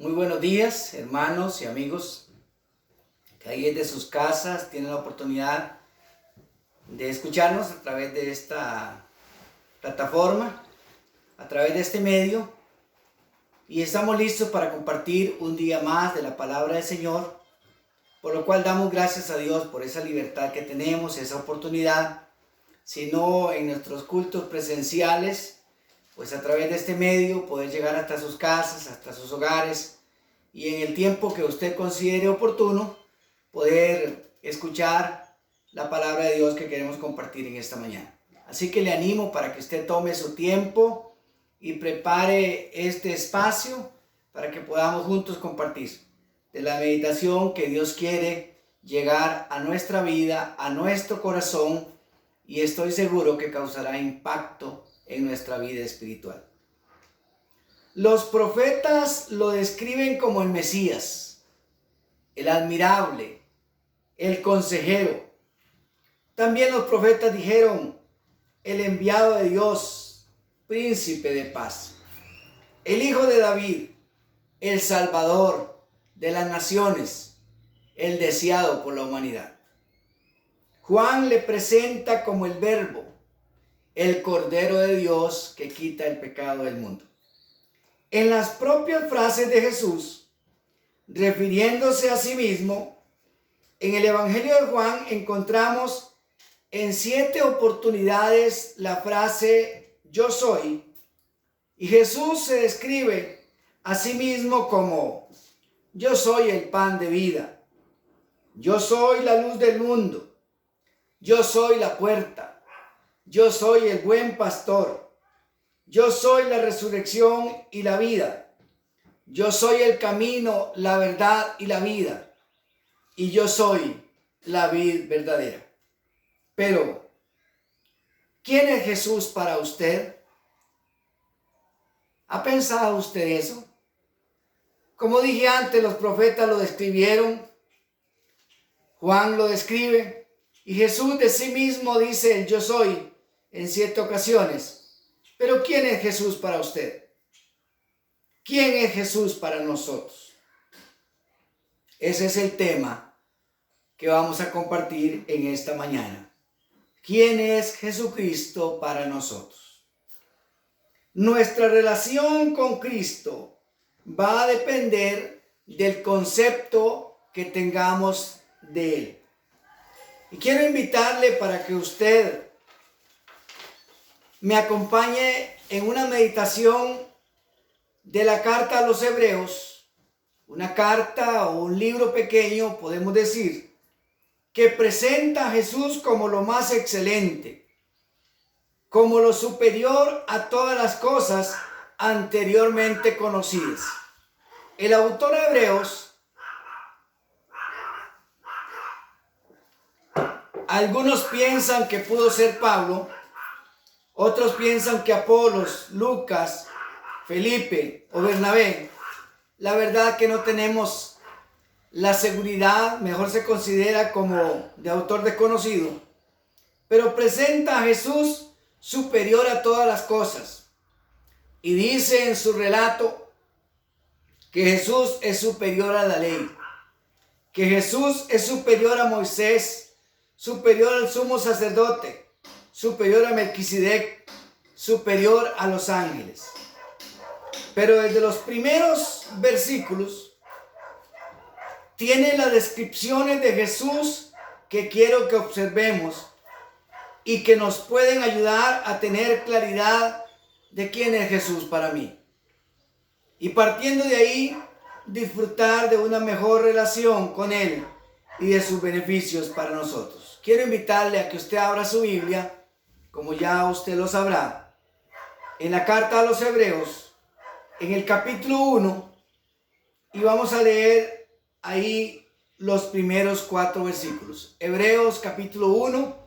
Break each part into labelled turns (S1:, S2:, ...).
S1: Muy buenos días, hermanos y amigos que ahí desde sus casas tienen la oportunidad de escucharnos a través de esta plataforma, a través de este medio, y estamos listos para compartir un día más de la palabra del Señor, por lo cual damos gracias a Dios por esa libertad que tenemos, esa oportunidad, si no en nuestros cultos presenciales, pues a través de este medio poder llegar hasta sus casas, hasta sus hogares, y en el tiempo que usted considere oportuno poder escuchar la palabra de Dios que queremos compartir en esta mañana. Así que le animo para que usted tome su tiempo y prepare este espacio para que podamos juntos compartir de la meditación que Dios quiere llegar a nuestra vida, a nuestro corazón, y estoy seguro que causará impacto en nuestra vida espiritual. Los profetas lo describen como el Mesías, el admirable, el consejero. También los profetas dijeron el enviado de Dios, príncipe de paz, el hijo de David, el salvador de las naciones, el deseado por la humanidad. Juan le presenta como el Verbo, el Cordero de Dios que quita el pecado del mundo. En las propias frases de Jesús, refiriéndose a sí mismo, en el Evangelio de Juan encontramos en 7 oportunidades la frase yo soy, y Jesús se describe a sí mismo como yo soy el pan de vida, yo soy la luz del mundo, yo soy la puerta, yo soy el buen pastor, yo soy la resurrección y la vida, yo soy el camino, la verdad y la vida, y yo soy la vid verdadera. Pero, ¿quién es Jesús para usted? ¿Ha pensado usted eso? Como dije antes, los profetas lo describieron, Juan lo describe, y Jesús de sí mismo dice el yo soy en 7 ocasiones. Pero ¿quién es Jesús para usted? ¿Quién es Jesús para nosotros? Ese es el tema que vamos a compartir en esta mañana. ¿Quién es Jesucristo para nosotros? Nuestra relación con Cristo va a depender del concepto que tengamos de Él. Y quiero invitarle para que usted me acompañe en una meditación de la carta a los Hebreos, una carta o un libro pequeño, podemos decir, que presenta a Jesús como lo más excelente, como lo superior a todas las cosas anteriormente conocidas. El autor de Hebreos, algunos piensan que pudo ser Pablo, otros piensan que Apolos, Lucas, Felipe o Bernabé. La verdad que no tenemos la seguridad, mejor se considera como de autor desconocido, pero presenta a Jesús superior a todas las cosas. Y dice en su relato que Jesús es superior a la ley, que Jesús es superior a Moisés, superior al sumo sacerdote, superior a Melquisedec, superior a los ángeles. Pero desde los primeros versículos tiene las descripciones de Jesús que quiero que observemos y que nos pueden ayudar a tener claridad de quién es Jesús para mí. Y partiendo de ahí, disfrutar de una mejor relación con Él y de sus beneficios para nosotros. Quiero invitarle a que usted abra su Biblia, como ya usted lo sabrá, en la carta a los Hebreos, en el capítulo 1, y vamos a leer ahí los primeros 4 versículos. Hebreos capítulo 1,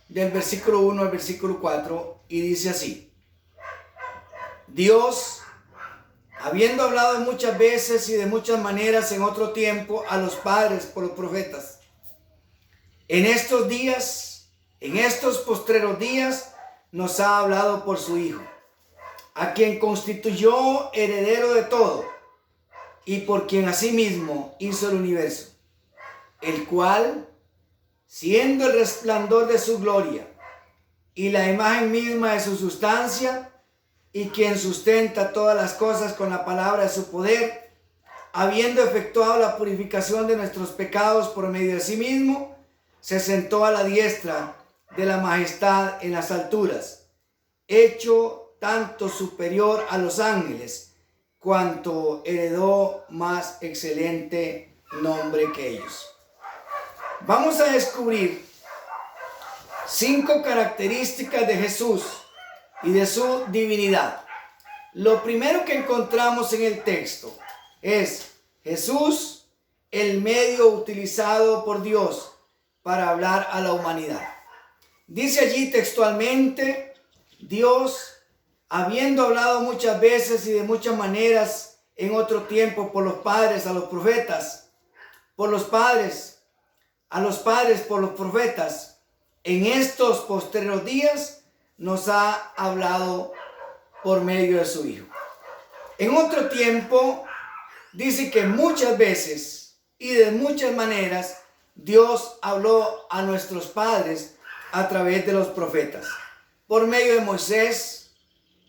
S1: del versículo 1 al versículo 4, y dice así: Dios, habiendo hablado muchas veces y de muchas maneras en otro tiempo a los padres por los profetas, en estos días, en estos postreros días, nos ha hablado por su Hijo, a quien constituyó heredero de todo y por quien asimismo hizo el universo, el cual, siendo el resplandor de su gloria y la imagen misma de su sustancia, y quien sustenta todas las cosas con la palabra de su poder, habiendo efectuado la purificación de nuestros pecados por medio de sí mismo, se sentó a la diestra de la majestad en las alturas, hecho tanto superior a los ángeles, cuanto heredó más excelente nombre que ellos. Vamos a descubrir 5 características de Jesús y de su divinidad. Lo primero que encontramos en el texto es Jesús, el medio utilizado por Dios para hablar a la humanidad. Dice allí textualmente: Dios, habiendo hablado muchas veces y de muchas maneras en otro tiempo por los padres a los profetas, por los padres por los profetas, en estos postreros días nos ha hablado por medio de su Hijo. En otro tiempo dice que muchas veces y de muchas maneras Dios habló a nuestros padres a través de los profetas. Por medio de Moisés,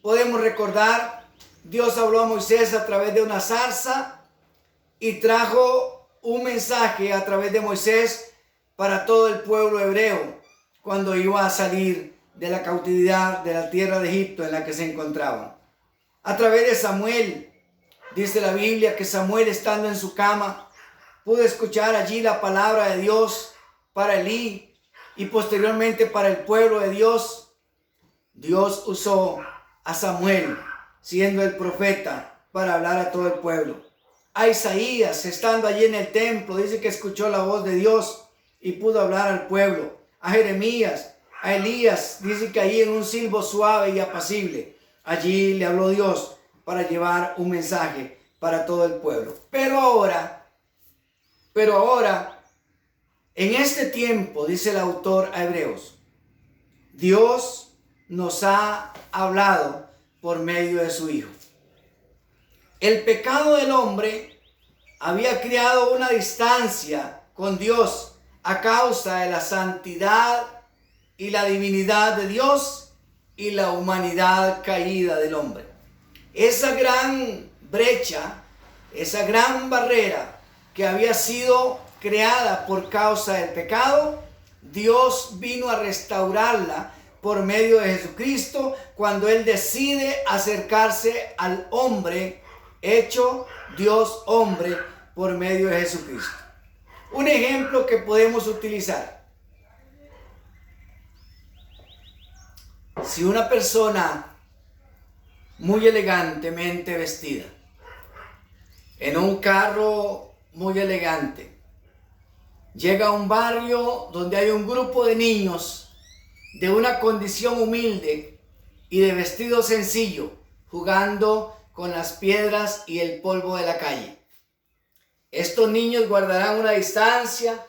S1: podemos recordar, Dios habló a Moisés a través de una zarza y trajo un mensaje a través de Moisés para todo el pueblo hebreo cuando iba a salir de la cautividad de la tierra de Egipto en la que se encontraban. A través de Samuel, dice la Biblia que Samuel, estando en su cama, pudo escuchar allí la palabra de Dios para Elí y posteriormente para el pueblo de Dios. Dios usó a Samuel, siendo el profeta, para hablar a todo el pueblo. A Isaías, estando allí en el templo, dice que escuchó la voz de Dios y pudo hablar al pueblo. A Jeremías, a Elías, dice que allí en un silbo suave y apacible, allí le habló Dios para llevar un mensaje para todo el pueblo. Pero ahora, en este tiempo, dice el autor a Hebreos, Dios nos ha hablado por medio de su Hijo. El pecado del hombre había creado una distancia con Dios a causa de la santidad y la divinidad de Dios y la humanidad caída del hombre. Esa gran brecha, esa gran barrera que había sido creada por causa del pecado, Dios vino a restaurarla por medio de Jesucristo cuando Él decide acercarse al hombre, hecho Dios hombre por medio de Jesucristo. Un ejemplo que podemos utilizar: si una persona muy elegantemente vestida, en un carro muy elegante, llega a un barrio donde hay un grupo de niños de una condición humilde y de vestido sencillo, jugando con las piedras y el polvo de la calle. Estos niños guardarán una distancia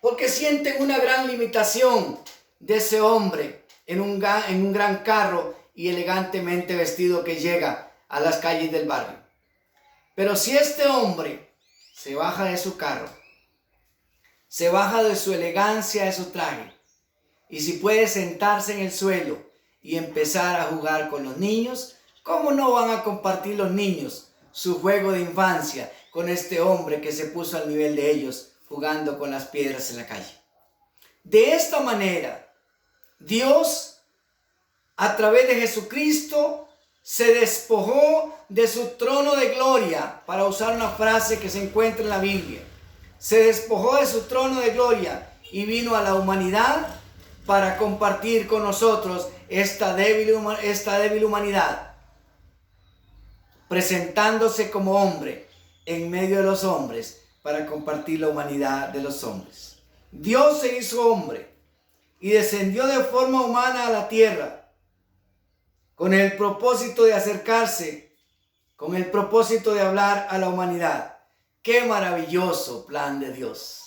S1: porque sienten una gran limitación de ese hombre en un gran carro y elegantemente vestido que llega a las calles del barrio. Pero si este hombre se baja de su carro, se baja de su elegancia, de su traje, y si puede sentarse en el suelo y empezar a jugar con los niños, ¿cómo no van a compartir los niños su juego de infancia con este hombre que se puso al nivel de ellos jugando con las piedras en la calle? De esta manera, Dios, a través de Jesucristo, se despojó de su trono de gloria, para usar una frase que se encuentra en la Biblia. Se despojó de su trono de gloria y vino a la humanidad para compartir con nosotros esta débil humanidad, presentándose como hombre en medio de los hombres para compartir la humanidad de los hombres. Dios se hizo hombre y descendió de forma humana a la tierra con el propósito de acercarse, con el propósito de hablar a la humanidad. ¡Qué maravilloso plan de Dios!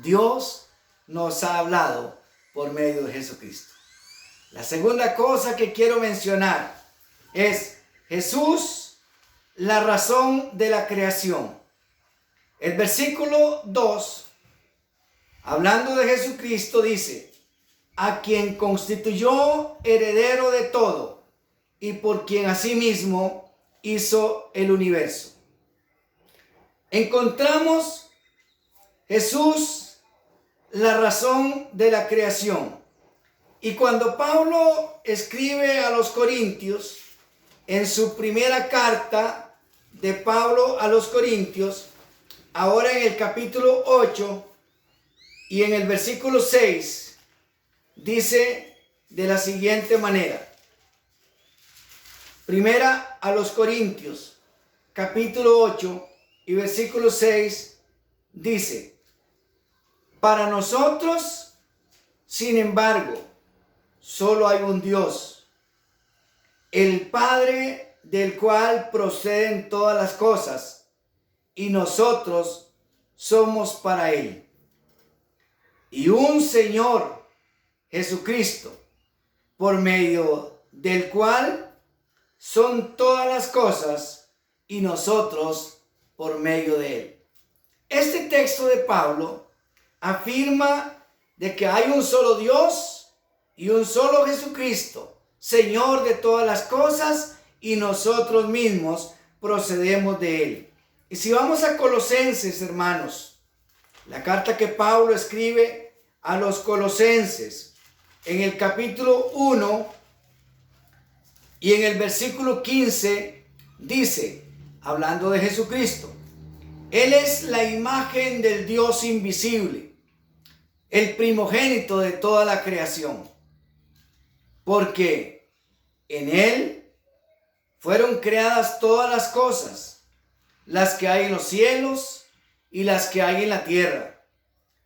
S1: Dios nos ha hablado por medio de Jesucristo. La segunda cosa que quiero mencionar es Jesús, la razón de la creación. El versículo 2, hablando de Jesucristo, dice: a quien constituyó heredero de todo y por quien asimismo hizo el universo. Encontramos Jesús, la razón de la creación. Y cuando Pablo escribe a los Corintios, en su primera carta de Pablo a los Corintios, ahora en el capítulo 8 y en el versículo 6, dice de la siguiente manera. Primera a los Corintios, capítulo 8 y versículo 6, dice: para nosotros, sin embargo, solo hay un Dios, el Padre, del cual proceden todas las cosas, y nosotros somos para Él. Y un Señor, Jesucristo, por medio del cual son todas las cosas, y nosotros por medio de Él. Este texto de Pablo afirma de que hay un solo Dios y un solo Jesucristo, Señor de todas las cosas, y nosotros mismos procedemos de Él. Y si vamos a Colosenses, hermanos, la carta que Pablo escribe a los Colosenses, en el capítulo 1 y en el versículo 15, dice, hablando de Jesucristo: Él es la imagen del Dios invisible, el primogénito de toda la creación, porque en Él fueron creadas todas las cosas, las que hay en los cielos y las que hay en la tierra,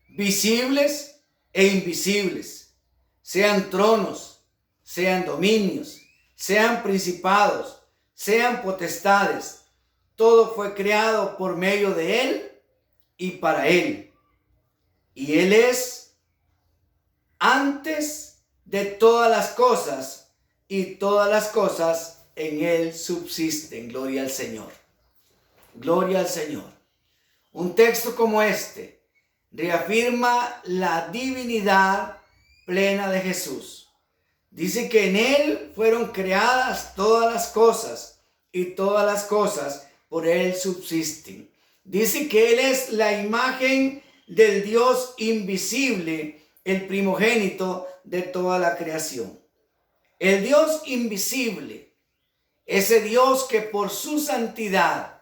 S1: visibles e invisibles, sean tronos, sean dominios, sean principados, sean potestades. Todo fue creado por medio de Él y para Él. Y Él es antes de todas las cosas, y todas las cosas en Él subsisten. Gloria al Señor. Gloria al Señor. Un texto como este reafirma la divinidad plena de Jesús. Dice que en Él fueron creadas todas las cosas, y todas las cosas por Él subsisten. Dice que Él es la imagen del Dios invisible, el primogénito de toda la creación. El Dios invisible, ese Dios que por su santidad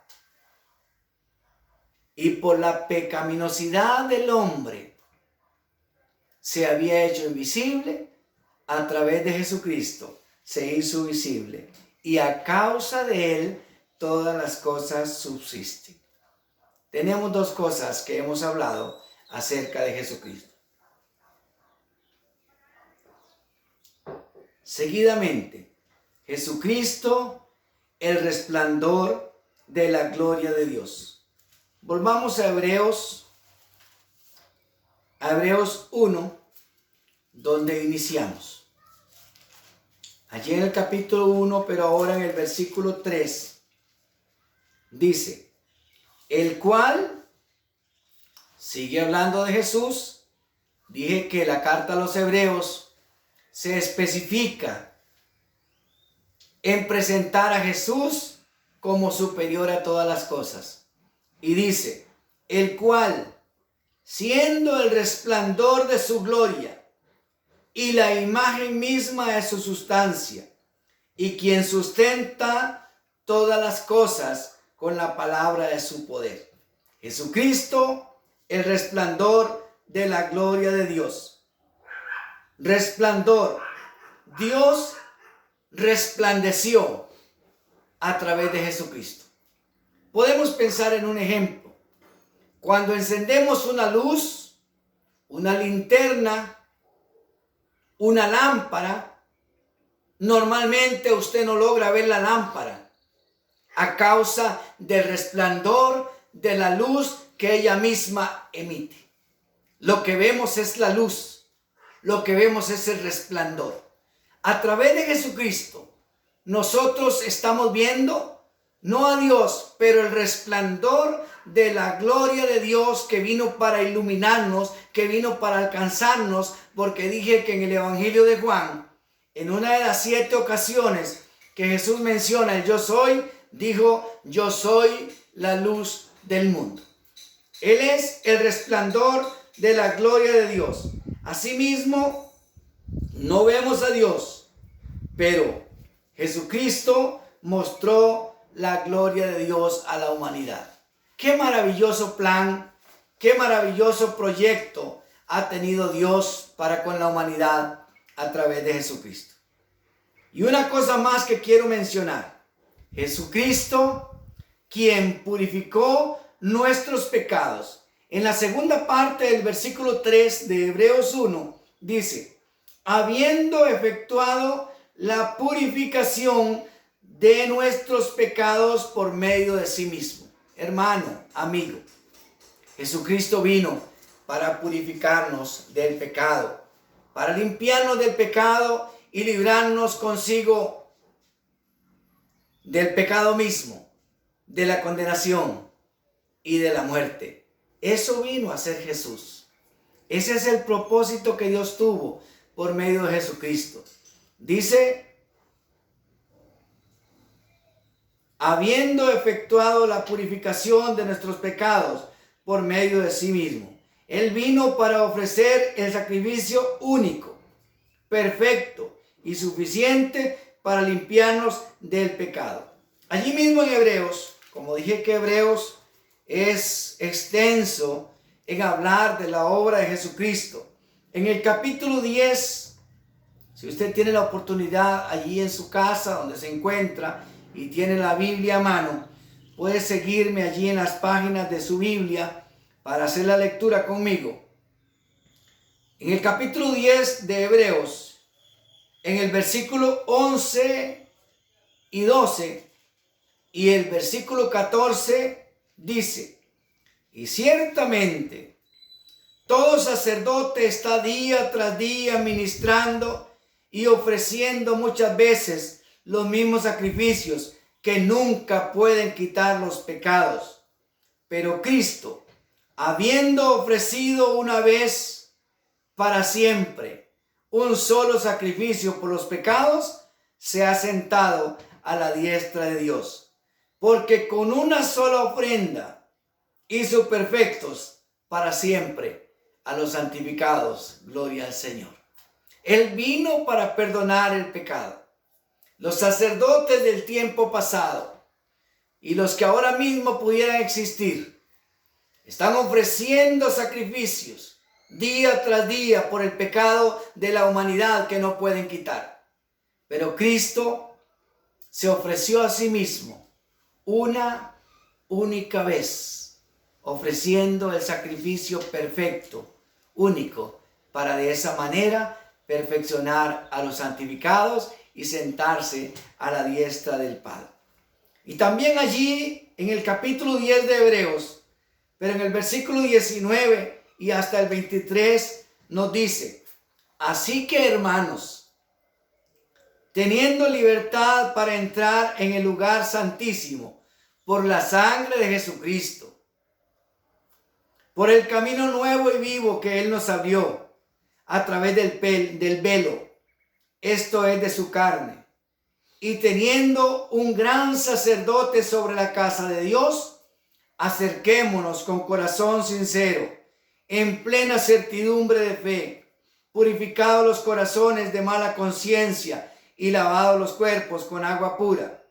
S1: y por la pecaminosidad del hombre se había hecho invisible, a través de Jesucristo se hizo visible, y a causa de Él todas las cosas subsisten. Tenemos dos cosas que hemos hablado acerca de Jesucristo. Seguidamente, Jesucristo, el resplandor de la gloria de Dios. Volvamos a Hebreos 1, donde iniciamos. Allí en el capítulo 1, pero ahora en el versículo 3, dice: el cual, sigue hablando de Jesús. Dije que la carta a los Hebreos se especifica en presentar a Jesús como superior a todas las cosas. Y dice: el cual, siendo el resplandor de su gloria y la imagen misma de su sustancia, y quien sustenta todas las cosas con la palabra de su poder. Jesucristo, el resplandor de la gloria de Dios. Resplandor. Dios resplandeció a través de Jesucristo. Podemos pensar en un ejemplo. Cuando encendemos una luz, una linterna, una lámpara, normalmente usted no logra ver la lámpara a causa del resplandor de la luz que ella misma emite. Lo que vemos es la luz, lo que vemos es el resplandor. A través de Jesucristo, nosotros estamos viendo no a Dios, pero el resplandor de la gloria de Dios que vino para iluminarnos, que vino para alcanzarnos, porque dije que en el Evangelio de Juan, en una de las 7 ocasiones que Jesús menciona el yo soy, dijo, yo soy la luz del mundo. Él es el resplandor de la gloria de Dios. Asimismo, no vemos a Dios, pero Jesucristo mostró la gloria de Dios a la humanidad. Qué maravilloso plan, qué maravilloso proyecto ha tenido Dios para con la humanidad a través de Jesucristo. Y una cosa más que quiero mencionar. Jesucristo, quien purificó nuestros pecados. En la segunda parte del versículo 3 de Hebreos 1 dice, habiendo efectuado la purificación de nuestros pecados por medio de sí mismo. Hermano, amigo, Jesucristo vino para purificarnos del pecado, para limpiarnos del pecado y librarnos consigo del pecado mismo, de la condenación y de la muerte. Eso vino a ser Jesús. Ese es el propósito que Dios tuvo por medio de Jesucristo. Dice, habiendo efectuado la purificación de nuestros pecados por medio de sí mismo. Él vino para ofrecer el sacrificio único, perfecto y suficiente para limpiarnos del pecado. Allí mismo en Hebreos, como dije que Hebreos es extenso en hablar de la obra de Jesucristo. En el capítulo 10, si usted tiene la oportunidad allí en su casa donde se encuentra y tiene la Biblia a mano, puede seguirme allí en las páginas de su Biblia para hacer la lectura conmigo. En el capítulo 10 de Hebreos, en el versículo 11 y 12 y el versículo 14 dice, y ciertamente todo sacerdote está día tras día ministrando y ofreciendo muchas veces los mismos sacrificios que nunca pueden quitar los pecados. Pero Cristo, habiendo ofrecido una vez para siempre un solo sacrificio por los pecados, se ha sentado a la diestra de Dios. Porque con una sola ofrenda hizo perfectos para siempre a los santificados. Gloria al Señor. Él vino para perdonar el pecado. Los sacerdotes del tiempo pasado y los que ahora mismo pudieran existir están ofreciendo sacrificios día tras día por el pecado de la humanidad que no pueden quitar. Pero Cristo se ofreció a sí mismo una única vez, ofreciendo el sacrificio perfecto, único, para de esa manera perfeccionar a los santificados y sentarse a la diestra del Padre. Y también allí en el capítulo 10 de Hebreos, pero en el versículo 19 y hasta el 23 nos dice, así que hermanos, teniendo libertad para entrar en el lugar santísimo por la sangre de Jesucristo, por el camino nuevo y vivo que Él nos abrió a través del velo, esto es de su carne, y teniendo un gran sacerdote sobre la casa de Dios, acerquémonos con corazón sincero, en plena certidumbre de fe, purificados los corazones de mala conciencia y lavados los cuerpos con agua pura.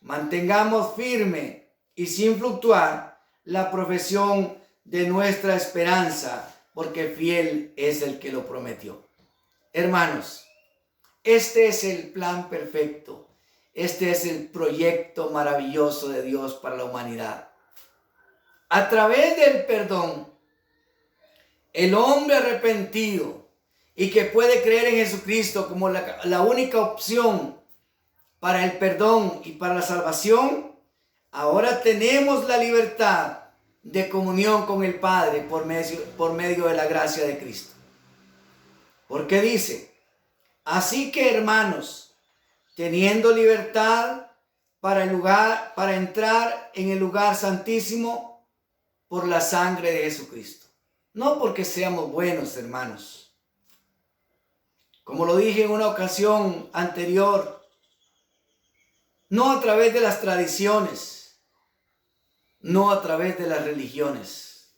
S1: Mantengamos firme y sin fluctuar la profesión de nuestra esperanza, porque fiel es el que lo prometió. Hermanos, este es el plan perfecto. Este es el proyecto maravilloso de Dios para la humanidad. A través del perdón, el hombre arrepentido y que puede creer en Jesucristo como la única opción para el perdón y para la salvación, ahora tenemos la libertad de comunión con el Padre por medio de la gracia de Cristo. Porque dice, así que hermanos, teniendo libertad para entrar en el lugar santísimo por la sangre de Jesucristo. No porque seamos buenos, hermanos. Como lo dije en una ocasión anterior, no a través de las tradiciones, no a través de las religiones,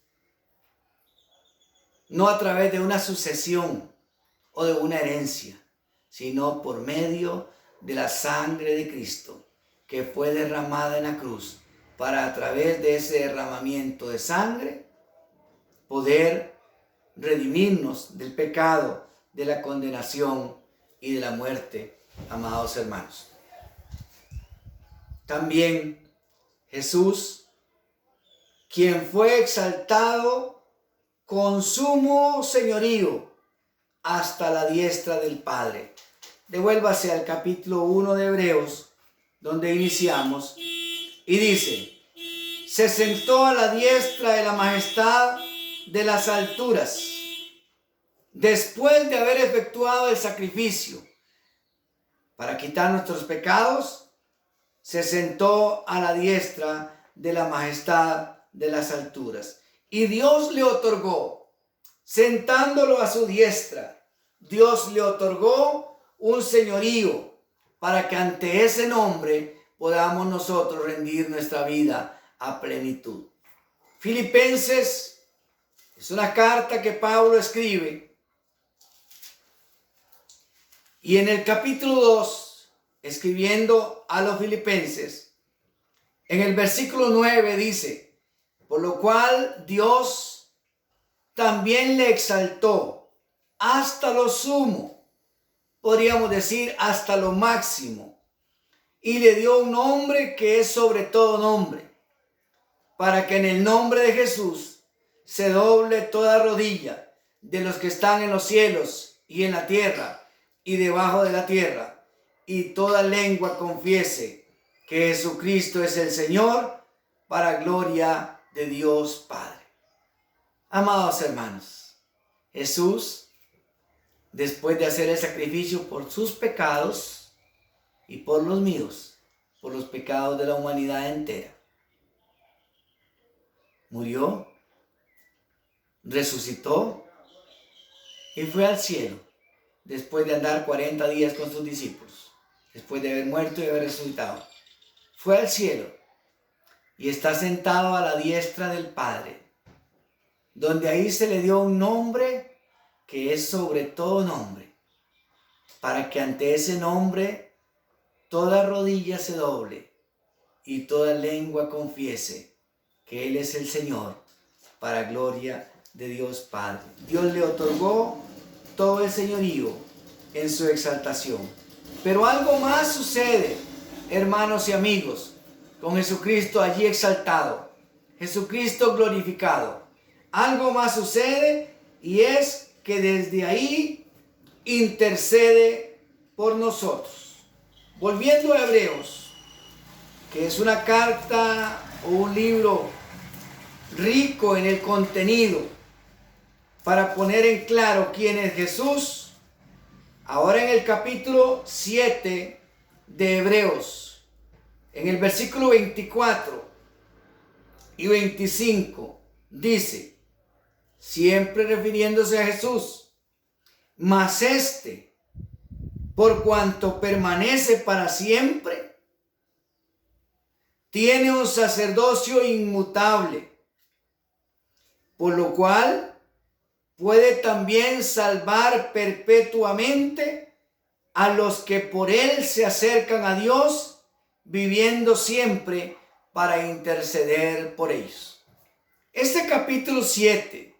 S1: no a través de una sucesión o de una herencia, sino por medio de la sangre de Cristo que fue derramada en la cruz, para a través de ese derramamiento de sangre poder redimirnos del pecado, de la condenación y de la muerte, amados hermanos. También Jesús, quien fue exaltado con sumo señorío hasta la diestra del Padre. Devuélvase al capítulo 1 de Hebreos, donde iniciamos, y dice: se sentó a la diestra de la majestad de las alturas, después de haber efectuado el sacrificio para quitar nuestros pecados. Se sentó a la diestra de la majestad de las alturas. Y Dios le otorgó, sentándolo a su diestra, Dios le otorgó un señorío para que ante ese nombre podamos nosotros rendir nuestra vida a plenitud. Filipenses es una carta que Pablo escribe. Y en el capítulo 2, escribiendo a los filipenses, en el versículo 9 dice: por lo cual Dios también le exaltó hasta lo sumo, podríamos decir hasta lo máximo, y le dio un nombre que es sobre todo nombre, para que en el nombre de Jesús se doble toda rodilla de los que están en los cielos y en la tierra y debajo de la tierra, y toda lengua confiese que Jesucristo es el Señor, para gloria de Dios Padre. Amados hermanos, Jesús, después de hacer el sacrificio por sus pecados y por los míos, por los pecados de la humanidad entera, murió, resucitó y fue al cielo después de andar 40 días con sus discípulos. Después de haber muerto y haber resucitado, fue al cielo y está sentado a la diestra del Padre, donde ahí se le dio un nombre que es sobre todo nombre, para que ante ese nombre toda rodilla se doble y toda lengua confiese que Él es el Señor, para gloria de Dios Padre. Dios le otorgó todo el señorío en su exaltación. Pero algo más sucede, hermanos y amigos, con Jesucristo allí exaltado, Jesucristo glorificado. Algo más sucede, y es que desde ahí intercede por nosotros. Volviendo a Hebreos, que es una carta o un libro rico en el contenido para poner en claro quién es Jesús. Ahora en el capítulo 7 de Hebreos, en el versículo 24 y 25, dice, siempre refiriéndose a Jesús: mas este, por cuanto permanece para siempre, tiene un sacerdocio inmutable, por lo cual puede también salvar perpetuamente a los que por él se acercan a Dios, viviendo siempre para interceder por ellos. Este capítulo 7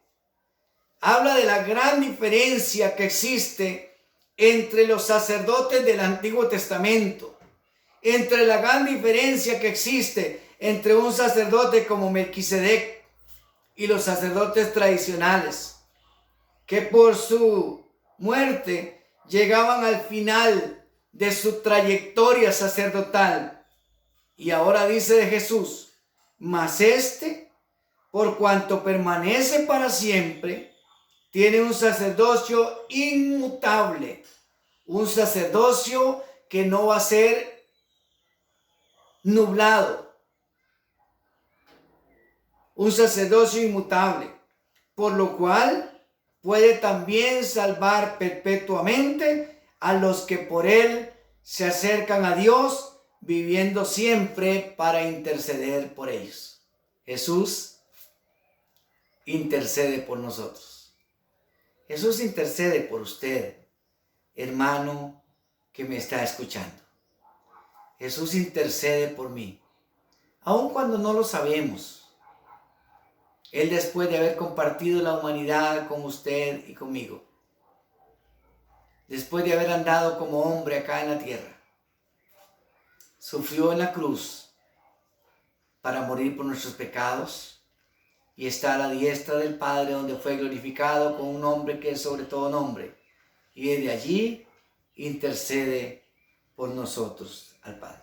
S1: habla de la gran diferencia que existe entre los sacerdotes del Antiguo Testamento, entre la gran diferencia que existe entre un sacerdote como Melquisedec y los sacerdotes tradicionales, que por su muerte llegaban al final de su trayectoria sacerdotal. Y ahora dice de Jesús: mas este, por cuanto permanece para siempre, tiene un sacerdocio inmutable, un sacerdocio que no va a ser nublado, un sacerdocio inmutable, por lo cual puede también salvar perpetuamente a los que por él se acercan a Dios, viviendo siempre para interceder por ellos. Jesús intercede por nosotros. Jesús intercede por usted, hermano que me está escuchando. Jesús intercede por mí, aun cuando no lo sabemos. Él, después de haber compartido la humanidad con usted y conmigo, después de haber andado como hombre acá en la tierra, sufrió en la cruz para morir por nuestros pecados y está a la diestra del Padre, donde fue glorificado con un nombre que es sobre todo nombre, y desde allí intercede por nosotros al Padre.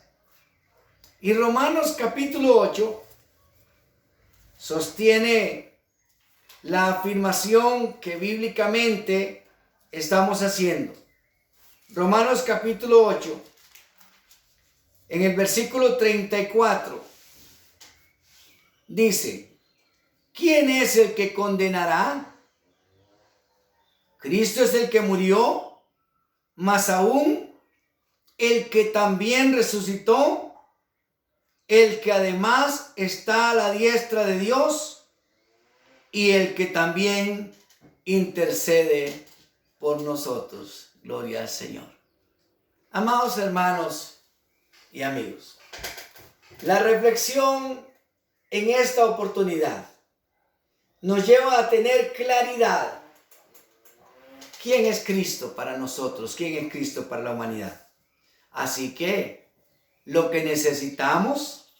S1: Y Romanos capítulo 8 sostiene la afirmación que bíblicamente estamos haciendo. Romanos capítulo 8, en el versículo 34, dice: ¿quién es el que condenará? Cristo es el que murió, más aún el que también resucitó, el que además está a la diestra de Dios y el que también intercede por nosotros. Gloria al Señor. Amados hermanos y amigos, la reflexión en esta oportunidad nos lleva a tener claridad. ¿Quién es Cristo para nosotros? ¿Quién es Cristo para la humanidad? Así que lo que necesitamos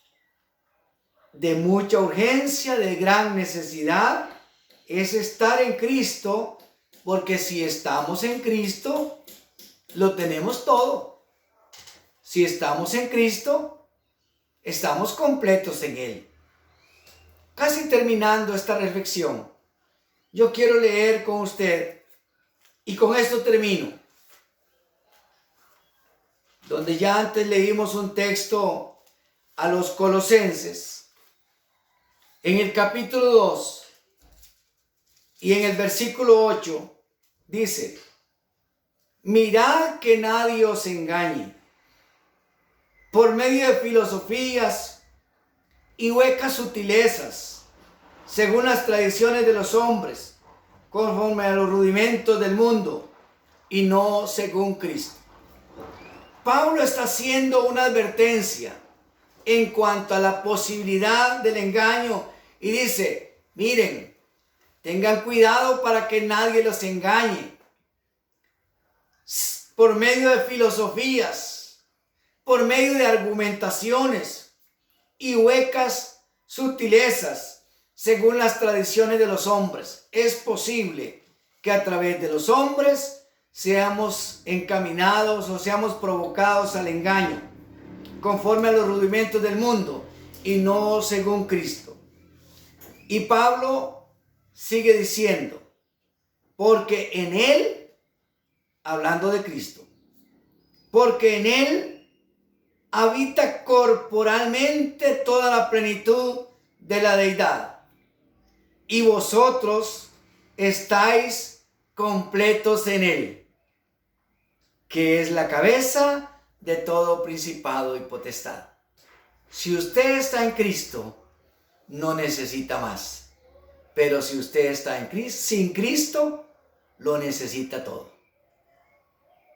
S1: de mucha urgencia, de gran necesidad, es estar en Cristo, porque si estamos en Cristo, lo tenemos todo. Si estamos en Cristo, estamos completos en Él. Casi terminando esta reflexión, yo quiero leer con usted, y con esto termino, donde ya antes leímos un texto a los Colosenses, en el capítulo 2 y en el versículo 8, dice: mirad que nadie os engañe por medio de filosofías y huecas sutilezas, según las tradiciones de los hombres, conforme a los rudimentos del mundo, y no según Cristo. Pablo está haciendo una advertencia en cuanto a la posibilidad del engaño y dice: miren, tengan cuidado para que nadie los engañe por medio de filosofías, por medio de argumentaciones y huecas sutilezas, según las tradiciones de los hombres. Es posible que a través de los hombres seamos encaminados o seamos provocados al engaño, conforme a los rudimentos del mundo y no según Cristo. Y Pablo sigue diciendo: porque en Él, hablando de Cristo, porque en Él habita corporalmente toda la plenitud de la deidad, y vosotros estáis completos en Él, que es la cabeza de todo principado y potestad. Si usted está en Cristo, no necesita más. Pero si usted está en Cristo, sin Cristo, lo necesita todo.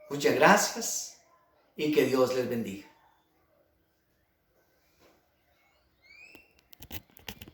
S1: Muchas gracias y que Dios les bendiga.